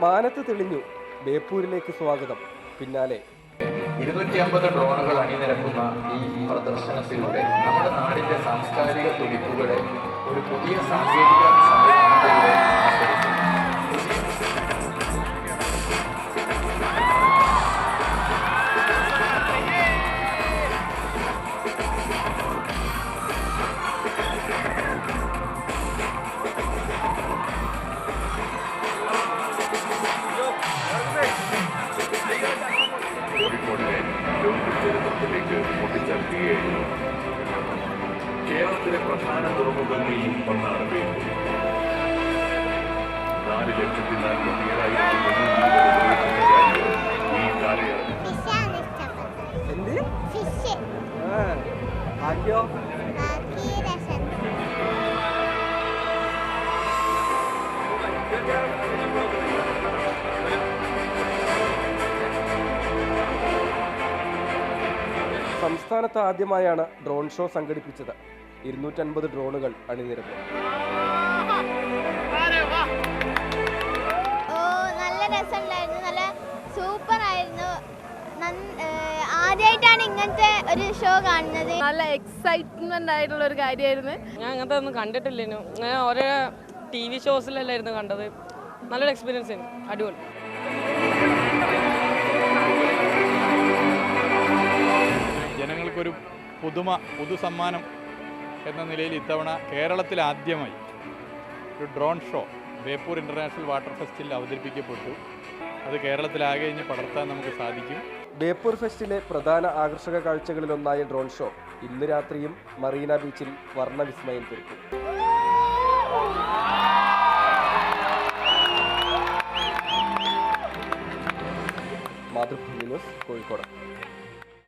മാനത്ത് തെളിഞ്ഞു. ബേപ്പൂരിലേക്ക് സ്വാഗതം. പിന്നാലെ 250 ഡ്രോണുകൾ അണിനിരക്കുന്ന ഈ പ്രദർശനത്തിലൂടെ നമ്മുടെ നാടിന്റെ സാംസ്കാരിക തുടിപ്പുകളെ ഒരു പുതിയ സാങ്കേതിക സംവിധാനത്തിലൂടെ ആസ്വദിക്കും. കോഴിക്കോടിനെ ലോകചരിത്രത്തിലേക്ക് പൊട്ടിച്ചേർക്കുകയായിരുന്നു. കേരളത്തിലെ പ്രധാന തുറമുഖങ്ങളിൽ ഒന്നാണ് ബേപ്പൂർ. 4,47,720 ഈ കാലയളവിൽ സംസ്ഥാനത്ത് ആദ്യമായാണ് ഡ്രോൺ ഷോ സംഘടിപ്പിച്ചത്. 250 ഡ്രോണുകൾ അണിനിരന്നു. നല്ല രസമുണ്ടായിരുന്നു, നല്ല സൂപ്പർ ആയിരുന്നു. ആദ്യമായിട്ടാണ് ഇങ്ങനത്തെ ഒരു ഷോ കാണുന്നത്. നല്ല എക്സൈറ്റ്മെന്റ് ആയിട്ടുള്ള ഒരു കാര്യമായിരുന്നു. ഞാൻ അങ്ങനത്തെ ഒന്നും കണ്ടിട്ടില്ലേനു. ഞാൻ ഓരോ TV ഷോസിലല്ലായിരുന്നു കണ്ടത്. നല്ലൊരു എക്സ്പീരിയൻസ് ആയിരുന്നു, അടിപൊളി. ജനങ്ങൾക്കൊരു പുതു സമ്മാനം എന്ന നിലയിൽ ഇത്തവണ കേരളത്തിൽ ആദ്യമായി ഒരു drone show Beypore international water ഫെസ്റ്റിൽ അവതരിപ്പിക്കപ്പെട്ടു. അത് കേരളത്തിലാകെ ഇനി പടർത്താൻ നമുക്ക് സാധിക്കും. ബേപ്പൂർ ഫെസ്റ്റിലെ പ്രധാന ആകർഷക കാഴ്ചകളിലൊന്നായ ഡ്രോൺ ഷോ ഇന്ന് രാത്രിയും മറീന ബീച്ചിൽ വർണ്ണവിസ്മയം തീർക്കും. മാതൃഭൂമി ന്യൂസ്, കോഴിക്കോട്.